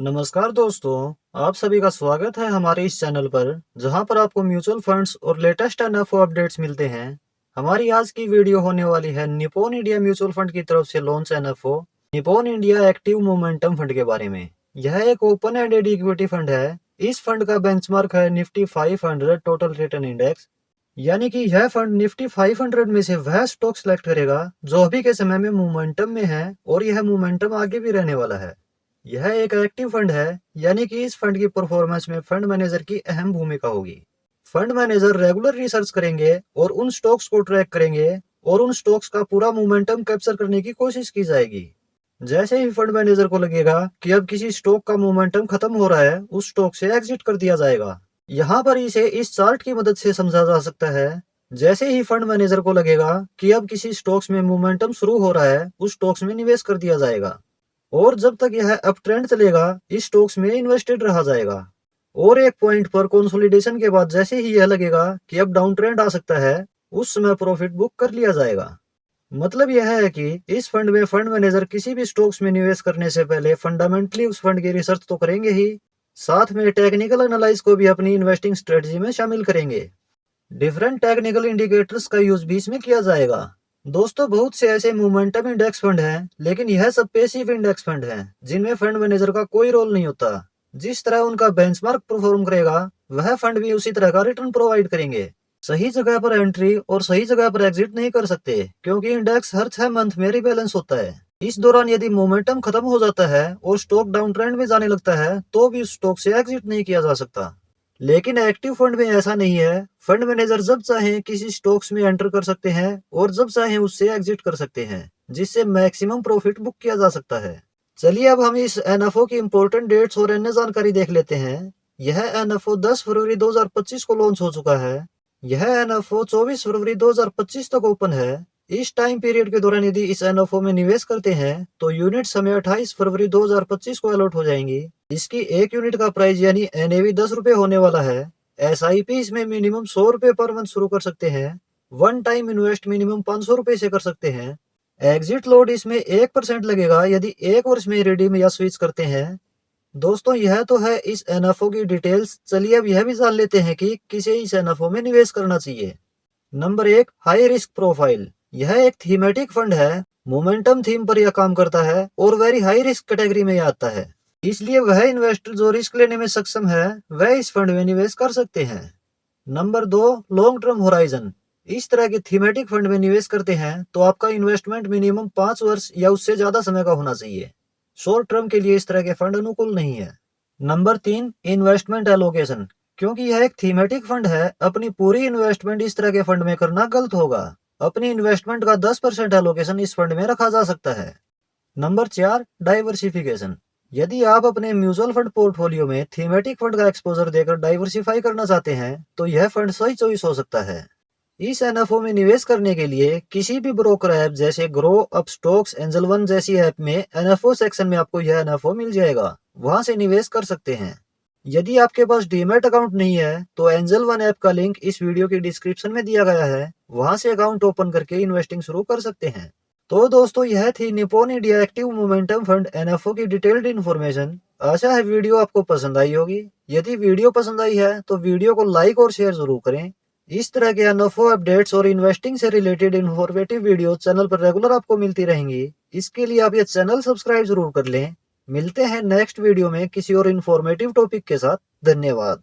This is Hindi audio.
नमस्कार दोस्तों, आप सभी का स्वागत है हमारे इस चैनल पर, जहां पर आपको म्यूचुअल फंड्स और लेटेस्ट एनएफओ अपडेट्स मिलते हैं। हमारी आज की वीडियो होने वाली है निप्पॉन इंडिया म्यूचुअल फंड की तरफ से launch NFO Nippon India active momentum fund के बारे में। यह एक ओपन एंडेड इक्विटी फंड है। इस फंड का बेंचमार्क है निफ्टी 500 टोटल रिटर्न इंडेक्स। यानी कि यह फंड निफ्टी 500 में से वह स्टॉक सेलेक्ट करेगा जो अभी के समय में मोमेंटम में है और यह मोमेंटम आगे भी रहने वाला है। यह एक एक्टिव फंड है, यानी कि इस फंड की परफॉर्मेंस में फंड मैनेजर की अहम भूमिका होगी। फंड मैनेजर रेगुलर रिसर्च करेंगे और उन स्टॉक्स को ट्रैक करेंगे और उन स्टॉक्स का पूरा मोमेंटम कैप्चर करने की कोशिश की जाएगी। जैसे ही फंड मैनेजर को लगेगा कि अब किसी स्टॉक का मोमेंटम खत्म हो रहा है, उस स्टॉक से एग्जिट कर दिया जाएगा। यहाँ पर इसे इस चार्ट की मदद से समझा जा सकता है। जैसे ही फंड मैनेजर को लगेगा कि अब किसी स्टॉक्स में मोमेंटम शुरू हो रहा है, उस स्टॉक्स में निवेश कर दिया जाएगा और जब तक यह अप ट्रेंड चलेगा, इस स्टॉक्स में इन्वेस्टेड रहा जाएगा। और एक पॉइंट पर कंसोलिडेशन के बाद जैसे ही यह लगेगा कि अब डाउन ट्रेंड आ सकता है, उस समय प्रॉफिट बुक कर लिया जाएगा। मतलब यह है कि इस फंड में फंड मैनेजर किसी भी स्टॉक्स में निवेश करने से पहले फंडामेंटली उस फंड की रिसर्च तो करेंगे ही, साथ में टेक्निकल एनालाइज को भी अपनी इन्वेस्टिंग स्ट्रेटजी में शामिल करेंगे। डिफरेंट टेक्निकल इंडिकेटर्स का यूज भी इसमें किया जाएगा। दोस्तों, बहुत से ऐसे मोमेंटम इंडेक्स फंड हैं, लेकिन यह सब पैसिव इंडेक्स फंड हैं, जिनमें फंड मैनेजर का कोई रोल नहीं होता। जिस तरह उनका बेंचमार्क परफॉर्म करेगा, वह फंड भी उसी तरह का रिटर्न प्रोवाइड करेंगे। सही जगह पर एंट्री और सही जगह पर एग्जिट नहीं कर सकते, क्योंकि इंडेक्स हर 6 मंथ में रिबैलेंस होता है। इस दौरान यदि मोमेंटम खत्म हो जाता है और स्टॉक डाउन ट्रेंड में जाने लगता है, तो भी उस स्टॉक से एग्जिट नहीं किया जा सकता। लेकिन एक्टिव फंड में ऐसा नहीं है। फंड मैनेजर जब चाहे किसी स्टॉक्स में एंटर कर सकते हैं और जब चाहे उससे एग्जिट कर सकते हैं, जिससे मैक्सिमम प्रॉफिट बुक किया जा सकता है। चलिए अब हम इस एनएफओ की इंपॉर्टेंट डेट्स और अन्य जानकारी देख लेते हैं। यह एनएफओ 10 फरवरी 2025 को लॉन्च हो चुका है। यह एनएफओ 24 फरवरी 2025 तक ओपन है। इस टाइम पीरियड के दौरान यदि इस एनएफओ में निवेश करते हैं तो यूनिट्स हमें 28 फरवरी 2025 को अलॉट हो जाएंगी। इसकी एक यूनिट का प्राइस यानी एनएवी 10 रुपए होने वाला है। एसआईपी इसमें मिनिमम 100 रुपए पर मंथ शुरू कर सकते हैं। वन टाइम इन्वेस्ट मिनिमम 500 रुपए से कर सकते हैं। एग्जिट लोड इसमें 1% लगेगा यदि 1 वर्ष में रिडीम या स्विच करते हैं। दोस्तों, यह तो है इस एनएफओ की डिटेल्स। चलिए अब यह भी जान लेते हैं कि किसे इस एनएफओ में निवेश करना चाहिए। Number 1, high risk profile. यह एक थीमेटिक फंड है। मोमेंटम थीम पर यह काम करता है और वेरी हाई रिस्क कैटेगरी में यह आता है। इसलिए वह इन्वेस्टर जो रिस्क लेने में सक्षम है, वह इस फंड में निवेश कर सकते हैं। Number 2, long term horizon. इस तरह के थीमेटिक फंड में निवेश करते हैं तो आपका इन्वेस्टमेंट मिनिमम 5 वर्ष या उससे ज्यादा समय का होना चाहिए। शॉर्ट टर्म के लिए इस तरह के फंड अनुकूल नहीं है। Number 3, investment allocation. क्योंकि यह एक थीमेटिक फंड है, अपनी पूरी इन्वेस्टमेंट इस तरह के फंड में करना गलत होगा। अपनी इन्वेस्टमेंट का 10% एलोकेशन इस फंड में रखा जा सकता है। Number 4, diversification. यदि आप अपने म्यूचुअल फंड पोर्टफोलियो में थीमेटिक फंड का एक्सपोजर देकर डाइवर्सिफाई करना चाहते हैं, तो यह फंड सही चॉइस हो सकता है। इस एनएफओ में निवेश करने के लिए किसी भी ब्रोकर ऐप जैसे ग्रो, अपस्टॉक्स, एंजल वन जैसी ऐप में एनएफओ सेक्शन में आपको यह एनएफओ मिल जाएगा। वहां से निवेश कर सकते हैं। यदि आपके पास डीमैट अकाउंट नहीं है तो एंजल वन ऐप का लिंक इस वीडियो की डिस्क्रिप्शन में दिया गया है। वहां से अकाउंट ओपन करके इन्वेस्टिंग शुरू कर सकते हैं। तो दोस्तों, यह थी Nippon India active momentum fund NFO की डिटेल्ड इन्फॉर्मेशन। आशा है वीडियो आपको पसंद आई होगी। यदि वीडियो पसंद आई है तो वीडियो को लाइक और शेयर जरूर करें। इस तरह के एनएफओ अपडेट्स और इन्वेस्टिंग से रिलेटेड इन्फॉर्मेटिव वीडियो चैनल पर रेगुलर आपको मिलती रहेंगी। इसके लिए आप ये चैनल सब्सक्राइब जरूर कर लें। मिलते हैं नेक्स्ट वीडियो में किसी और इन्फॉर्मेटिव टॉपिक के साथ। धन्यवाद।